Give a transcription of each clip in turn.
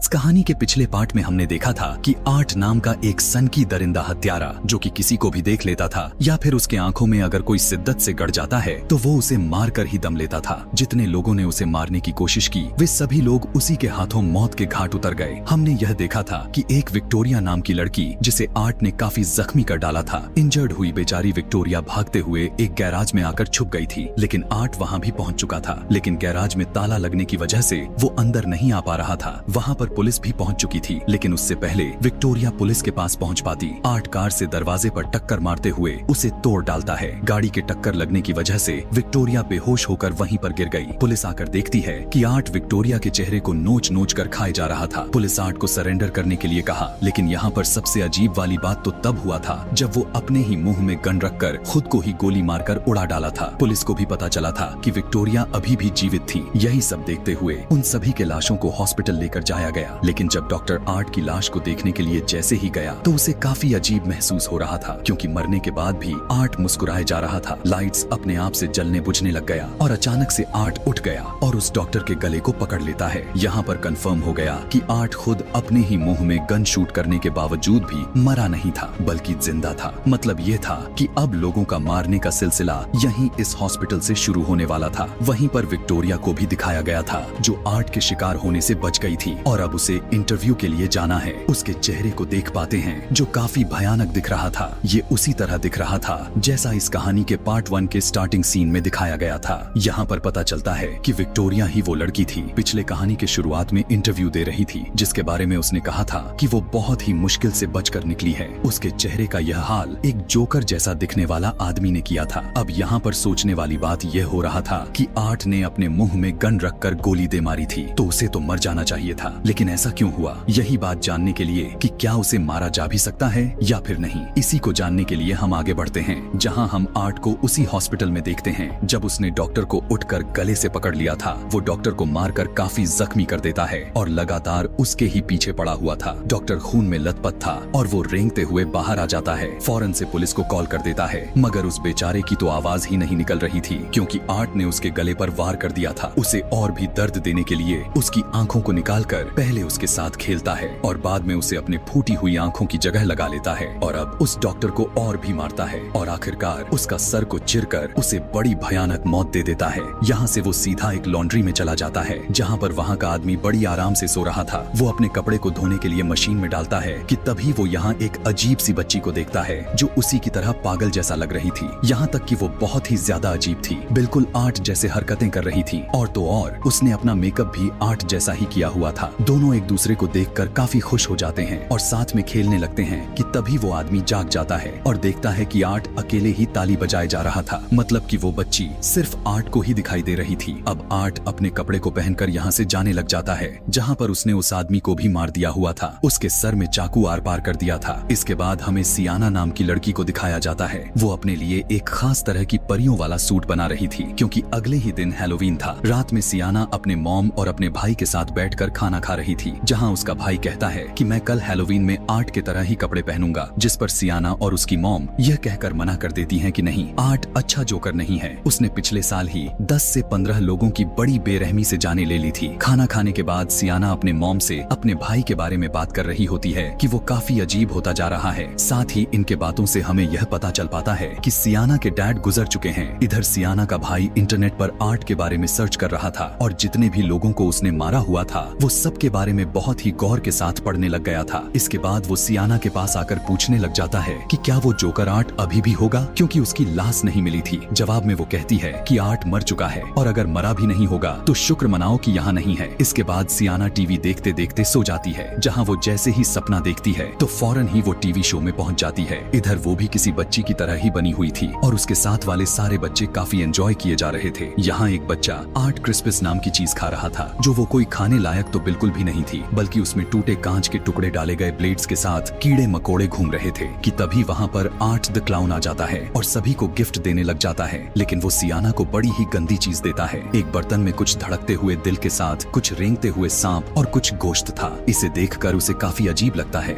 इस कहानी के पिछले पार्ट में हमने देखा था कि आर्ट नाम का एक सनकी दरिंदा हत्यारा जो कि किसी को भी देख लेता था या फिर उसके आंखों में अगर कोई शिद्दत से गड़ जाता है तो वो उसे मार कर ही दम लेता था। जितने लोगों ने उसे मारने की कोशिश की वे सभी लोग उसी के हाथों मौत के घाट उतर गए। हमने यह देखा था कि एक विक्टोरिया नाम की लड़की जिसे आर्ट ने काफी जख्मी कर डाला था, इंजर्ड हुई बेचारी विक्टोरिया भागते हुए एक गैराज में आकर छुप गई थी। लेकिन आर्ट वहाँ भी पहुँच चुका था, लेकिन गैराज में ताला लगने की वजह से वो अंदर नहीं आ पा रहा था। वहाँ पर पुलिस भी पहुंच चुकी थी, लेकिन उससे पहले विक्टोरिया पुलिस के पास पहुंच पाती। आर्ट कार से दरवाजे पर टक्कर मारते हुए उसे तोड़ डालता है। गाड़ी के टक्कर लगने की वजह से विक्टोरिया बेहोश होकर वहीं पर गिर गई। पुलिस आकर देखती है कि आर्ट विक्टोरिया के चेहरे को नोच नोच कर खाए जा रहा था। पुलिस आर्ट को सरेंडर करने के लिए कहा, लेकिन यहाँ पर सबसे अजीब वाली बात तो तब हुआ था जब वो अपने ही मुंह में गन रखकर खुद को ही गोली मारकर उड़ा डाला था। पुलिस को भी पता चला था कि विक्टोरिया अभी भी जीवित थी। यही सब देखते हुए उन सभी के लाशों को हॉस्पिटल लेकर जाया गया, लेकिन जब डॉक्टर आर्ट की लाश को देखने के लिए जैसे ही गया तो उसे काफी अजीब महसूस हो रहा था, क्योंकि मरने के बाद भी आर्ट मुस्कुराए जा रहा था। लाइट्स अपने आप से जलने बुझने लग गया और अचानक से आर्ट उठ गया और उस डॉक्टर के गले को पकड़ लेता है। यहाँ पर कंफर्म हो गया कि आर्ट खुद अपने ही मुंह में गन शूट करने के बावजूद भी मरा नहीं था, बल्कि जिंदा था। मतलब ये था कि अब लोगों का मारने का सिलसिला यहीं इस हॉस्पिटल से शुरू होने वाला था। वहीं पर विक्टोरिया को भी दिखाया गया था जो आर्ट के शिकार होने से बच गई थी और अब उसे इंटरव्यू के लिए जाना है। उसके चेहरे को देख पाते हैं जो काफी भयानक दिख रहा था। ये उसी तरह दिख रहा था जैसा इस कहानी के पार्ट 1 के स्टार्टिंग सीन में दिखाया गया था। यहाँ पर पता चलता है कि विक्टोरिया ही वो लड़की थी पिछले कहानी के शुरुआत में इंटरव्यू दे रही थी, जिसके बारे में उसने कहा था कि वो बहुत ही मुश्किल से बचकर निकली है। उसके चेहरे का यह हाल एक जोकर जैसा दिखने वाला आदमी ने किया था। अब यहाँ पर सोचने वाली बात यह हो रहा था कि आर्ट ने अपने मुंह में गन रखकर गोली दे मारी थी तो उसे तो मर जाना चाहिए था, लेकिन ऐसा क्यों हुआ? यही बात जानने के लिए कि क्या उसे मारा जा भी सकता है या फिर नहीं, इसी को जानने के लिए हम आगे बढ़ते हैं, जहां हम आर्ट को उसी हॉस्पिटल में देखते हैं जब उसने डॉक्टर को उठकर गले से पकड़ लिया था। वो डॉक्टर को मारकर काफी जख्मी कर देता है और लगातार उसके ही पीछे पड़ा हुआ था। डॉक्टर खून में लथपथ था और वो रेंगते हुए बाहर आ जाता है। फौरन से पुलिस को कॉल कर देता है, मगर उस बेचारे की तो आवाज ही नहीं निकल रही थी, क्योंकि आर्ट ने उसके गले पर वार कर दिया था। उसे और भी दर्द देने के लिए उसकी आंखों को निकालकर पहले उसके साथ खेलता है और बाद में उसे अपने फूटी हुई आंखों की जगह लगा लेता है और अब उस डॉक्टर को और भी मारता है और आखिरकार उसका सर को चिरकर उसे बड़ी भयानक मौत दे देता है। यहाँ से वो सीधा एक लॉन्ड्री में चला जाता है, जहाँ पर वहाँ का आदमी बड़ी आराम से सो रहा था। वो अपने कपड़े को धोने के लिए मशीन में डालता है कि तभी वो यहाँ एक अजीब सी बच्ची को देखता है जो उसी की तरह पागल जैसा लग रही थी। यहाँ तक कि वो बहुत ही ज्यादा अजीब थी, बिल्कुल आर्ट जैसे हरकतें कर रही थी और तो और उसने अपना मेकअप भी आर्ट जैसा ही किया हुआ था। दोनों एक दूसरे को देखकर काफी खुश हो जाते हैं और साथ में खेलने लगते हैं कि तभी वो आदमी जाग जाता है और देखता है कि आर्ट अकेले ही ताली बजाए जा रहा था। मतलब कि वो बच्ची सिर्फ आर्ट को ही दिखाई दे रही थी। अब आर्ट अपने कपड़े को पहनकर यहाँ से जाने लग जाता है जहाँ पर उसने उस आदमी को भी मार दिया हुआ था। उसके सर में चाकू आर पार कर दिया था। इसके बाद हमें सियाना नाम की लड़की को दिखाया जाता है। वो अपने लिए एक खास तरह की परियों वाला सूट बना रही थी, क्योंकि अगले ही दिन हैलोवीन था। रात में सियाना अपने मॉम और अपने भाई के साथ बैठकर खाना खा रही थी, जहाँ उसका भाई कहता है कि मैं कल हैलोवीन में आर्ट के तरह ही कपड़े पहनूंगा, जिस पर सियाना और उसकी मॉम यह कहकर मना कर देती हैं कि नहीं, आर्ट अच्छा जोकर नहीं है। उसने पिछले साल ही 10 से 15 लोगों की बड़ी बेरहमी से जाने ले ली थी। खाना खाने के बाद सियाना अपने मॉम से अपने भाई के बारे में बात कर रही होती है कि वो काफी अजीब होता जा रहा है। साथ ही इनके बातों से हमें यह पता चल पाता है कि सियाना के डैड गुजर चुके हैं। इधर सियाना का भाई इंटरनेट पर आर्ट के बारे में सर्च कर रहा था और जितने भी लोगों को उसने मारा हुआ था वो सब के बारे में बहुत ही गौर के साथ पढ़ने लग गया था। इसके बाद वो सियाना के पास आकर पूछने लग जाता है कि क्या वो जोकर आर्ट अभी भी होगा, क्योंकि उसकी लाश नहीं मिली थी। जवाब में वो कहती है कि आर्ट मर चुका है और अगर मरा भी नहीं होगा तो शुक्र मनाओ कि यहाँ नहीं है। इसके बाद सियाना टीवी देखते देखते सो जाती है, जहाँ वो जैसे ही सपना देखती है तो फौरन ही वो टीवी शो में पहुँच जाती है। इधर वो भी किसी बच्ची की तरह ही बनी हुई थी और उसके साथ वाले सारे बच्चे काफी एंजॉय किए जा रहे थे। यहाँ एक बच्चा आर्ट क्रिस्पस नाम की चीज खा रहा था, जो वो कोई खाने लायक तो बिल्कुल भी नहीं थी, बल्कि उसमें टूटे कांच के टुकड़े डाले गए ब्लेड्स के साथ कीड़े मकोड़े घूम रहे थे। कि तभी वहाँ पर आर्ट द क्लाउन आ जाता है और सभी को गिफ्ट देने लग जाता है, लेकिन वो सियाना को बड़ी ही गंदी चीज देता है। एक बर्तन में कुछ धड़कते हुए दिल के साथ कुछ रेंगते हुए सांप और कुछ गोश्त था। इसे देखकर उसे काफी अजीब लगता है।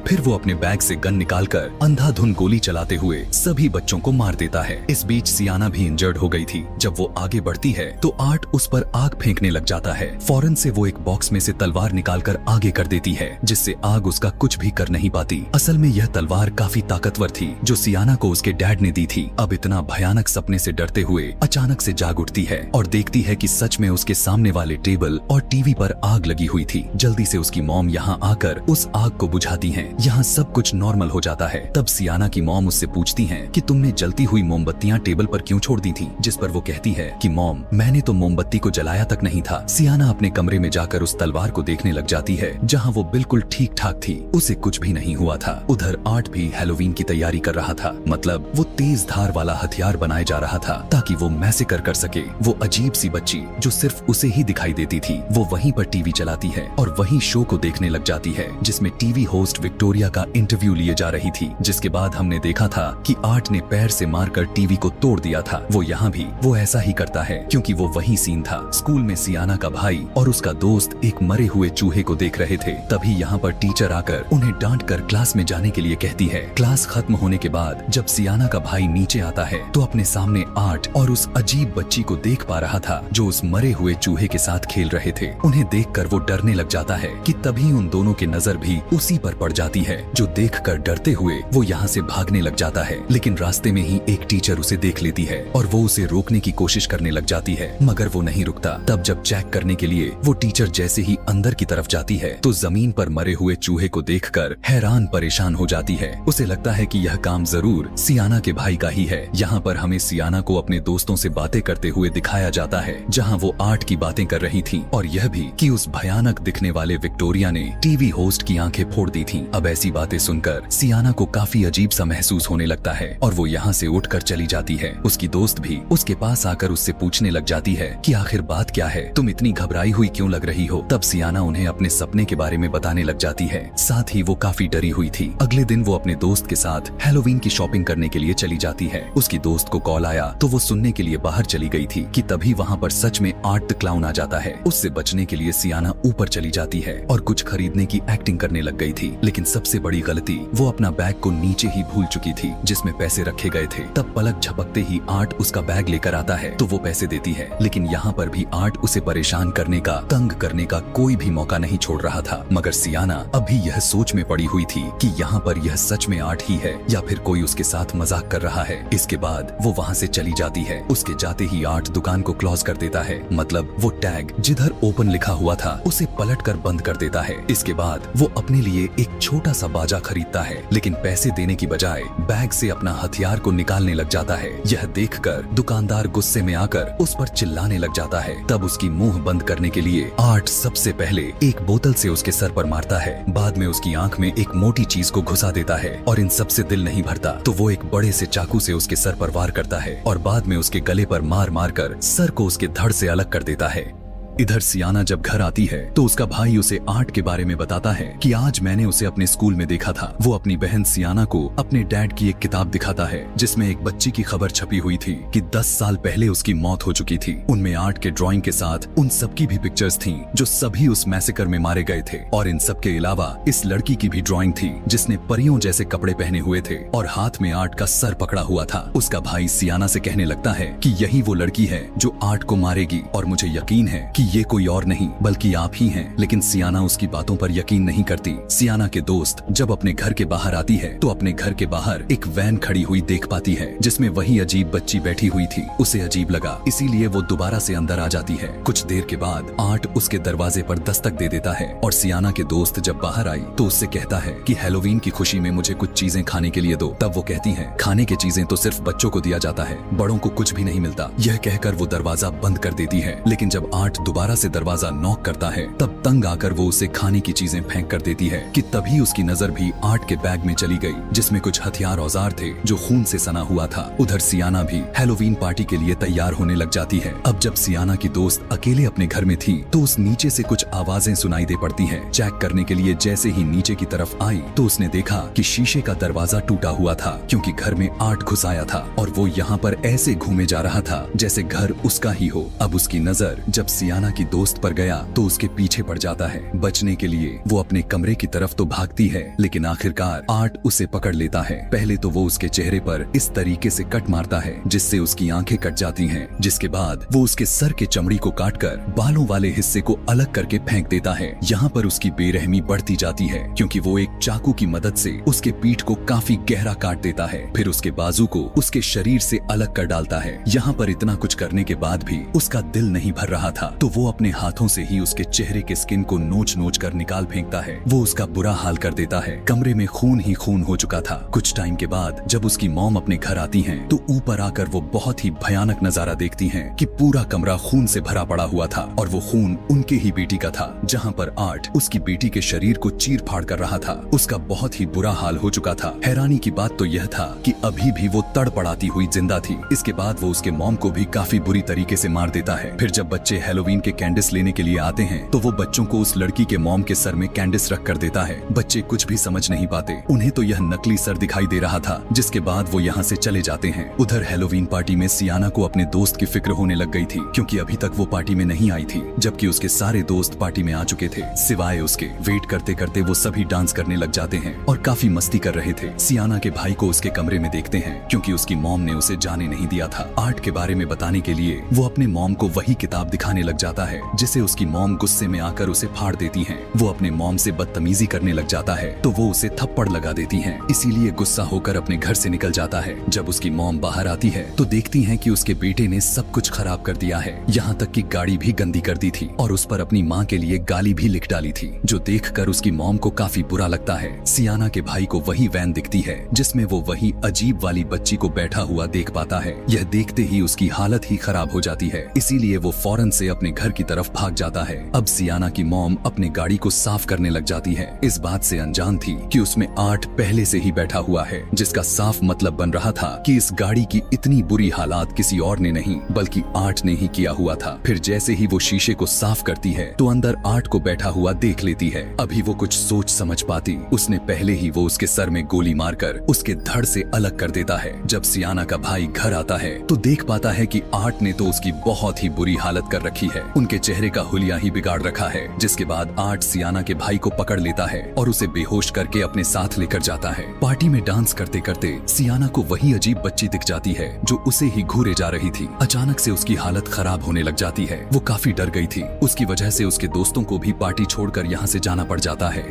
फिर वो अपने बैग से गन निकालकर अंधाधुन गोली चलाते हुए सभी बच्चों को मार देता है। इस बीच सियाना भी इंजर्ड हो गई थी। जब वो आगे बढ़ती है तो आर्ट उस पर आग फेंकने लग जाता है। फौरन से वो एक बॉक्स में से तलवार निकालकर आगे कर देती है, जिससे आग उसका कुछ भी कर नहीं पाती। असल में यह तलवार काफी ताकतवर थी, जो सियाना को उसके डैड ने दी थी। अब इतना भयानक सपने से डरते हुए अचानक से जाग उठती है और देखती है कि सच में उसके सामने वाले टेबल और टीवी पर आग लगी हुई थी। जल्दी से उसकी मॉम यहाँ आकर उस आग को बुझाती हैं। यहाँ सब कुछ नॉर्मल हो जाता है। तब सियाना की मॉम उससे पूछती हैं कि तुमने जलती हुई मोमबत्तियाँ टेबल पर क्यों छोड़ दी थी, जिस पर वो कहती है कि मॉम, मैंने तो मोमबत्ती को जलाया तक नहीं था। सियाना अपने कमरे में जाकर उस तलवार को देखने लग जाती है, जहाँ वो बिल्कुल ठीक ठाक थी, उसे कुछ भी नहीं हुआ था। उधर आर्ट भी हैलोवीन की तैयारी कर रहा था, मतलब वो तेज धार वाला हथियार बनाए जा रहा था ताकि वो मैसेकर कर सके। वो अजीब सी बच्ची जो सिर्फ उसे ही दिखाई देती थी, वो वहीं पर टीवी चलाती है और वहीं शो को देखने लग जाती है, जिसमें टीवी होस्ट विक्टोरिया का इंटरव्यू लिए जा रही थी। जिसके बाद हमने देखा था कि आर्ट ने पैर से मारकर टीवी को तोड़ दिया था। वो यहाँ भी वो ऐसा ही करता है, क्योंकि वो वही सीन था। स्कूल में सियाना का भाई और उसका दोस्त एक मरे हुए चूहे को देख रहे थे। तभी यहाँ पर टीचर आकर उन्हें डांट कर क्लास में जाने के लिए कहती है। क्लास खत्म होने के बाद जब सियाना का भाई नीचे आता है तो अपने सामने आर्ट और उस अजीब बच्ची को देख पा रहा था, जो उस मरे हुए चूहे के साथ खेल रहे थे। उन्हें देखकर वो डरने लग जाता है कि तभी उन दोनों की नजर भी उसी पर पड़ जाती है, जो देखकर डरते हुए वो यहाँ से भागने लग जाता है। लेकिन रास्ते में ही एक टीचर उसे देख लेती है और वो उसे रोकने की कोशिश करने लग जाती है, मगर वो नहीं रुकता। तब जब चेक करने के लिए वो टीचर जैसे ही अंदर की तरफ जाती है तो जमीन पर मरे हुए चूहे को देखकर हैरान परेशान हो जाती है। उसे लगता है कि यह काम जरूर सियाना के भाई का ही है। यहाँ पर हमें सियाना को अपने दोस्तों से बातें करते हुए दिखाया जाता है, जहाँ वो आर्ट की बातें कर रही थी, और यह भी कि उस भयानक दिखने वाले विक्टोरिया ने टीवी होस्ट की आंखें फोड़ दी थी। अब ऐसी बातें सुनकर सियाना को काफी अजीब सा महसूस होने लगता है और वो यहाँ से उठकर चली जाती है। उसकी दोस्त भी उसके पास आकर उससे पूछने लग जाती है कि आखिर बात क्या है, तुम इतनी घबराई हुई क्यों लग रही हो। तब सियाना उन्हें अपने सपने के बारे में बताने लग जाती है, साथ ही वो काफी डरी हुई थी। अगले दिन वो अपने दोस्त के साथ हैलोवीन की शॉपिंग करने के लिए चली जाती है। उसकी दोस्त को कॉल आया तो वो सुनने के लिए बाहर चली गई थी कि तभी वहाँ पर सच में आर्ट द क्लाउन आ जाता है। उससे बचने के लिए सियाना ऊपर चली जाती है और कुछ खरीदने की एक्टिंग करने लग गई थी। लेकिन सबसे बड़ी गलती, वो अपना बैग को नीचे ही भूल चुकी थी जिसमें पैसे रखे गए थे। तब पलक झपकते ही आर्ट उसका बैग लेकर आता है तो वो पैसे देती है, लेकिन यहाँ पर भी आर्ट उसे परेशान करने का, तंग करने का कोई भी मौका नहीं छोड़ रहा था। मगर सियाना अभी यह सोच में पड़ी हुई थी कि यहाँ पर यह सच में आर्ट ही है या फिर कोई उसके साथ मजाक कर रहा है। इसके बाद वो वहाँ से चली जाती है। उसके जाते ही आर्ट दुकान को क्लोज कर देता है, मतलब वो टैग जिधर ओपन लिखा हुआ था उसे पलट कर बंद कर देता है। इसके बाद वो अपने लिए एक छोटा सा बाजा खरीदता है, लेकिन पैसे देने की बजाय बैग से अपना हथियार को निकालने लग जाता है। यह देखकर दुकानदार गुस्से में आकर उस पर चिल्लाने लग जाता है। तब उसकी मुंह बंद करने के लिए आर्ट सबसे पहले एक बोतल से उसके सर पर मारता है, बाद में उसकी आंख में एक मोटी चीज को घुसा देता है और इन सबसे दिल नहीं भरता तो वो एक बड़े से चाकू से उसके सर पर वार करता है और बाद में उसके गले पर मार मार कर सर को उसके धड़ से अलग कर देता है। इधर सियाना जब घर आती है तो उसका भाई उसे आर्ट के बारे में बताता है कि आज मैंने उसे अपने स्कूल में देखा था। वो अपनी बहन सियाना को अपने डैड की एक किताब दिखाता है जिसमें एक बच्ची की खबर छपी हुई थी कि 10 साल पहले उसकी मौत हो चुकी थी। उनमें आर्ट के ड्राइंग के साथ उन सबकी भी पिक्चर्स थीं जो सभी उस मैसेकर में मारे गए थे, और इन सब के अलावा इस लड़की की भी ड्राइंग थी जिसने परियों जैसे कपड़े पहने हुए थे और हाथ में आर्ट का सर पकड़ा हुआ था। उसका भाई सियाना से कहने लगता है कि यही वो लड़की है जो आर्ट को मारेगी और मुझे यकीन है कि ये कोई और नहीं बल्कि आप ही हैं। लेकिन सियाना उसकी बातों पर यकीन नहीं करती। सियाना के दोस्त जब अपने घर के बाहर आती है तो अपने घर के बाहर एक वैन खड़ी हुई देख पाती है जिसमें वही अजीब बच्ची बैठी हुई थी। उसे अजीब लगा, इसीलिए वो दोबारा से अंदर आ जाती है। कुछ देर के बाद आर्ट उसके दरवाजे पर दस्तक दे देता है और सियाना के दोस्त जब बाहर आई तो उससे कहता है कि हैलोवीन की खुशी में मुझे कुछ चीजें खाने के लिए दो। तब वो कहती है, खाने की चीजें तो सिर्फ बच्चों को दिया जाता है, बड़ों को कुछ भी नहीं मिलता। यह कहकर वो दरवाजा बंद कर देती है। लेकिन जब आर्ट दोबारा से दरवाजा नॉक करता है तब तंग आकर वो उसे खाने की चीजें फेंक कर देती है कि तभी उसकी नजर भी आर्ट के बैग में चली गई जिसमें कुछ हथियार औजार थे जो खून से सना हुआ था। उधर सियाना भी हैलोवीन पार्टी के लिए तैयार होने लग जाती है। अब जब सियाना की दोस्त अकेले अपने घर में थी तो उस नीचे से कुछ आवाजें सुनाई दे पड़ती हैं। चेक करने के लिए जैसे ही नीचे की तरफ आई तो उसने देखा कि शीशे का दरवाजा टूटा हुआ था क्योंकि घर में आर्ट घुस आया था और वो यहाँ पर ऐसे घूमे जा रहा था जैसे घर उसका ही हो। अब उसकी नजर जब सियाना सियाना की दोस्त पर गया तो उसके पीछे पड़ जाता है। बचने के लिए वो अपने कमरे की तरफ तो भागती है, लेकिन आखिरकार आर्ट उसे पकड़ लेता है। पहले तो वो उसके चेहरे पर इस तरीके से कट मारता है जिससे उसकी आंखें कट जाती हैं, जिसके बाद वो उसके सर के चमड़ी को काटकर बालों वाले हिस्से को अलग करके फेंक देता है। यहाँ पर उसकी बेरहमी बढ़ती जाती है क्योंकि वो एक चाकू की मदद से उसके पीठ को काफी गहरा काट देता है, फिर उसके बाजू को उसके शरीर से अलग कर डालता है। यहाँ पर इतना कुछ करने के बाद भी उसका दिल नहीं भर रहा था, तो वो अपने हाथों से ही उसके चेहरे के स्किन को नोच नोच कर निकाल फेंकता है। वो उसका बुरा हाल कर देता है। कमरे में खून ही खून हो चुका था। कुछ टाइम के बाद जब उसकी मॉम अपने घर आती हैं, तो ऊपर आकर वो बहुत ही भयानक नजारा देखती हैं कि पूरा कमरा खून से भरा पड़ा हुआ था और वो खून उनके ही बेटी का था। जहाँ पर आर्ट उसकी बेटी के शरीर को चीर फाड़ कर रहा था, उसका बहुत ही बुरा हाल हो चुका था। हैरानी की बात तो यह था कि अभी भी वो तड़पड़ाती हुई जिंदा थी। इसके बाद वो उसके मॉम को भी काफी बुरी तरीके से मार देता है। फिर जब बच्चे हैलोवीन के कैंडिस लेने के लिए आते हैं, तो वो बच्चों को उस लड़की के मॉम के सर में कैंडिस रख कर देता है। बच्चे कुछ भी समझ नहीं पाते, उन्हें तो यह नकली सर दिखाई दे रहा था। जिसके बाद वो यहाँ से चले जाते हैं। उधर हैलोवीन पार्टी में सियाना को अपने दोस्त की फिक्र होने लग गई थी क्योंकि अभी तक वो पार्टी में नहीं आई थी, जबकि उसके सारे दोस्त पार्टी में आ चुके थे सिवाय उसके। वेट करते करते वो सभी डांस करने लग जाते हैं और काफी मस्ती कर रहे थे। सियाना के भाई को उसके कमरे में देखते हैं क्योंकि उसकी मॉम ने उसे जाने नहीं दिया था। आर्ट के बारे में बताने के लिए वो अपने मॉम को वही किताब दिखाने लग जाता है जिसे उसकी मॉम गुस्से में आकर उसे फाड़ देती हैं। वो अपने मॉम से बदतमीजी करने लग जाता है तो वो उसे थप्पड़ लगा देती हैं। इसीलिए गुस्सा होकर अपने घर से निकल जाता है। जब उसकी मॉम बाहर आती है तो देखती है कि उसके बेटे ने सब कुछ खराब कर दिया है, यहाँ तक कि गाड़ी भी गंदी कर दी थी और उस पर अपनी माँ के लिए गाली भी लिख डाली थी, जो देखकर उसकी मॉम को काफी बुरा लगता है। सियाना के भाई को वही वैन दिखती है जिसमें वो वही अजीब वाली बच्ची को बैठा हुआ देख पाता है। यह देखते ही उसकी हालत ही खराब हो जाती है, इसीलिए वो फौरन से अपने घर की तरफ भाग जाता है। अब सियाना की मॉम अपने गाड़ी को साफ करने लग जाती है, इस बात से अनजान थी कि उसमें आर्ट पहले से ही बैठा हुआ है, जिसका साफ मतलब बन रहा था कि इस गाड़ी की इतनी बुरी हालात किसी और ने नहीं बल्कि आर्ट ने ही किया हुआ था। फिर जैसे ही वो शीशे को साफ करती है तो अंदर आर्ट को बैठा हुआ देख लेती है। अभी वो कुछ सोच समझ पाती, उसने पहले ही वो उसके सर में गोली मारकर उसके धड़ से अलग कर देता है। जब सियाना का भाई घर आता है तो देख पाता है कि आर्ट ने तो उसकी बहुत ही बुरी हालत कर रखी है, उनके चेहरे का हुलिया ही बिगाड़ रखा है। जिसके बाद आर्ट सियाना के भाई को पकड़ लेता है और उसे बेहोश करके अपने साथ लेकर जाता है। पार्टी में डांस करते करते सियाना को वही अजीब बच्ची दिख जाती है जो उसे ही घूरे जा रही थी। अचानक से उसकी हालत खराब होने लग जाती है। वो काफी डर गई थी, उसकी वजह से उसके दोस्तों को भी पार्टी छोड़कर यहाँ से जाना पड़ जाता है।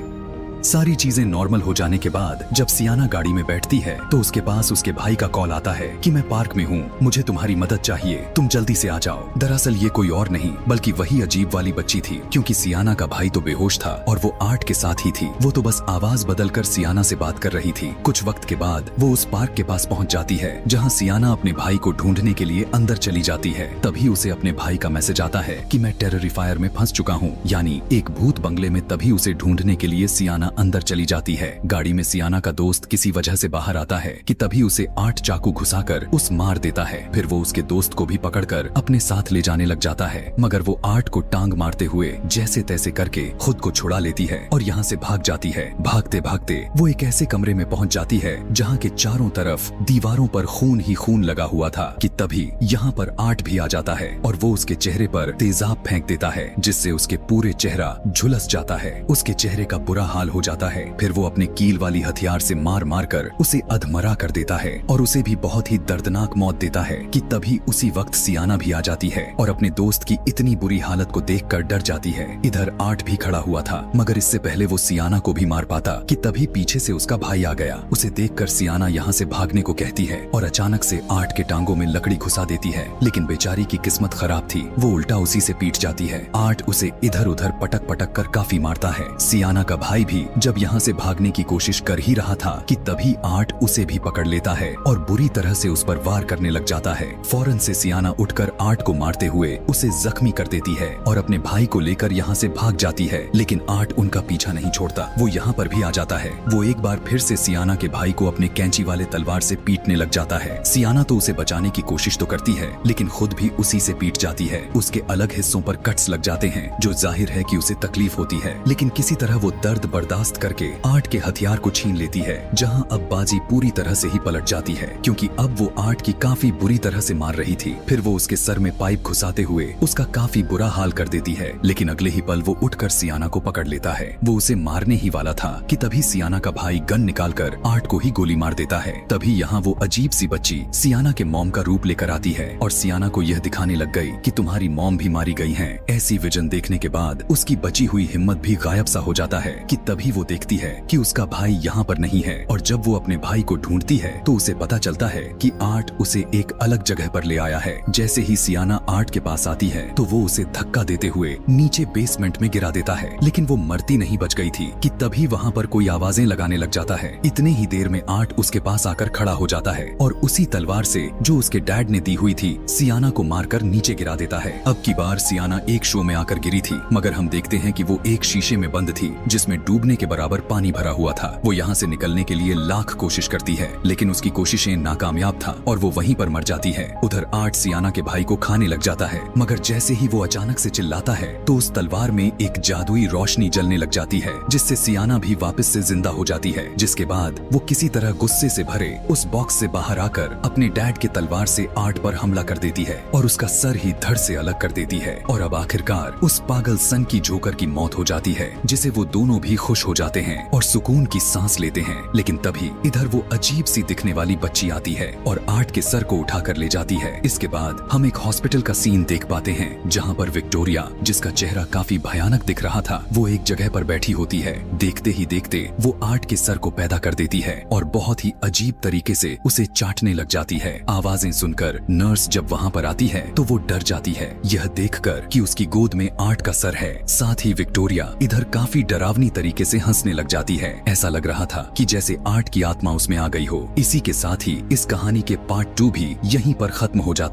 सारी चीजें नॉर्मल हो जाने के बाद जब सियाना गाड़ी में बैठती है तो उसके पास उसके भाई का कॉल आता है कि मैं पार्क में हूँ, मुझे तुम्हारी मदद चाहिए, तुम जल्दी से आ जाओ। दरअसल ये कोई और नहीं बल्कि वही अजीब वाली बच्ची थी, क्योंकि सियाना का भाई तो बेहोश था और वो आर्ट के साथ ही थी। वो तो बस आवाज बदलकर सियाना से बात कर रही थी। कुछ वक्त के बाद वो उस पार्क के पास पहुँच जाती है जहाँ सियाना अपने भाई को ढूंढने के लिए अंदर चली जाती है। तभी उसे अपने भाई का मैसेज आता है कि मैं टेररिफायर में फंस चुका हूँ, यानी एक भूत बंगले में। तभी उसे ढूंढने के लिए सियाना अंदर चली जाती है। गाड़ी में सियाना का दोस्त किसी वजह से बाहर आता है कि तभी उसे 8 चाकू घुसाकर उस मार देता है। फिर वो उसके दोस्त को भी पकड़कर अपने साथ ले जाने लग जाता है, मगर वो आर्ट को टांग मारते हुए जैसे तैसे करके खुद को छुड़ा लेती है और यहाँ से भाग जाती है। भागते भागते वो एक ऐसे कमरे में पहुँच जाती है जहाँ के चारों तरफ दीवारों पर खून ही खून लगा हुआ था कि तभी यहाँ पर आर्ट भी आ जाता है और वो उसके चेहरे पर तेजाब फेंक देता है, जिससे उसके पूरे चेहरा झुलस जाता है। उसके चेहरे का बुरा हाल हो जाता है। फिर वो अपने कील वाली हथियार से मार मार कर उसे अधमरा कर देता है और उसे भी बहुत ही दर्दनाक मौत देता है कि तभी उसी वक्त सियाना भी आ जाती है और अपने दोस्त की इतनी बुरी हालत को देखकर डर जाती है। इधर आर्ट भी खड़ा हुआ था, मगर इससे पहले वो सियाना को भी मार पाता कि तभी पीछे से उसका भाई आ गया। उसे देखकर सियाना यहाँ से भागने को कहती है और अचानक से आर्ट के टांगों में लकड़ी घुसा देती है, लेकिन बेचारी की किस्मत खराब थी, वो उल्टा उसी से पीट जाती है। आर्ट उसे इधर उधर पटक पटक कर काफी मारता है। सियाना का भाई भी जब यहाँ से भागने की कोशिश कर ही रहा था कि तभी आर्ट उसे भी पकड़ लेता है और बुरी तरह से उस पर वार करने लग जाता है। फौरन से सियाना उठकर आर्ट को मारते हुए उसे जख्मी कर देती है और अपने भाई को लेकर यहाँ से भाग जाती है, लेकिन आर्ट उनका पीछा नहीं छोड़ता। वो यहाँ पर भी आ जाता है। वो एक बार फिर से सियाना के भाई को अपने कैंची वाले तलवार से पीटने लग जाता है। सियाना तो उसे बचाने की कोशिश तो करती है, लेकिन खुद भी उसी से पीट जाती है। उसके अलग हिस्सों पर कट्स लग जाते हैं, जो जाहिर है कि उसे तकलीफ होती है, लेकिन किसी तरह वो दर्द बर्दाश्त बर्दाश्त करके आर्ट के हथियार को छीन लेती है, जहां अब बाजी पूरी तरह से ही पलट जाती है, क्योंकि अब वो आर्ट की काफी बुरी तरह से मार रही थी। फिर वो उसके सर में पाइप घुसाते हुए उसका काफी बुरा हाल कर देती है, लेकिन अगले ही पल वो उठकर सियाना को पकड़ लेता है। वो उसे मारने ही वाला था कि तभी सियाना का भाई गन निकालकर आर्ट को ही गोली मार देता है। तभी यहाँ वो अजीब सी बच्ची सियाना के मॉम का रूप लेकर आती है और सियाना को यह दिखाने लग गई कि तुम्हारी मॉम भी मारी गई हैं। ऐसी विजन देखने के बाद उसकी बची हुई हिम्मत भी गायब सा हो जाता है कि तभी वो देखती है कि उसका भाई यहाँ पर नहीं है, और जब वो अपने भाई को ढूंढती है तो उसे पता चलता है कि आर्ट उसे एक अलग जगह पर ले आया है। जैसे ही सियाना आर्ट के पास आती है तो वो उसे धक्का देते हुए नीचे बेसमेंट में गिरा देता है, लेकिन वो मरती नहीं बच गई थी कि तभी वहाँ पर कोई आवाजें लगाने लग जाता है। इतने ही देर में आर्ट उसके पास आकर खड़ा हो जाता है और उसी तलवार से जो उसके डैड ने दी हुई थी सियाना को मारकर नीचे गिरा देता है। अब की बार सियाना एक शो में आकर गिरी थी, मगर हम देखते हैं कि वो एक शीशे में बंद थी जिसमें डूबने के बराबर पानी भरा हुआ था। वो यहाँ से निकलने के लिए लाख कोशिश करती है, लेकिन उसकी कोशिशें नाकामयाब था और वो वहीं पर मर जाती है। उधर आर्ट सियाना के भाई को खाने लग जाता है, मगर जैसे ही वो अचानक से चिल्लाता है तो उस तलवार में एक जादुई रोशनी जलने लग जाती है, जिससे सियाना भी वापस से जिंदा हो जाती है। जिसके बाद वो किसी तरह गुस्से से भरे उस बॉक्स से बाहर आकर अपने डैड के तलवार से आर्ट पर हमला कर देती है और उसका सर ही धड़ से अलग कर देती है। और अब आखिरकार उस पागल सन की जोकर की मौत हो जाती है, जिसे वो दोनों भी खुश हो जाते हैं और सुकून की सांस लेते हैं। लेकिन तभी इधर वो अजीब सी दिखने वाली बच्ची आती है और आर्ट के सर को उठाकर ले जाती है। इसके बाद हम एक हॉस्पिटल का सीन देख पाते हैं, जहाँ पर विक्टोरिया, जिसका चेहरा काफी भयानक दिख रहा था, वो एक जगह पर बैठी होती है। देखते ही देखते वो आर्ट के सर को पैदा कर देती है और बहुत ही अजीब तरीके से उसे चाटने लग जाती है। आवाजें सुनकर नर्स जब वहाँ पर आती है तो वो डर जाती है, यह देखकर कि उसकी गोद में आर्ट का सर है। साथ ही विक्टोरिया इधर काफी डरावनी तरीके से हंसने लग जाती है। ऐसा लग रहा था कि जैसे आर्ट की आत्मा उसमें आ गई हो। इसी के साथ ही इस कहानी के पार्ट 2 भी यहीं पर खत्म हो जाता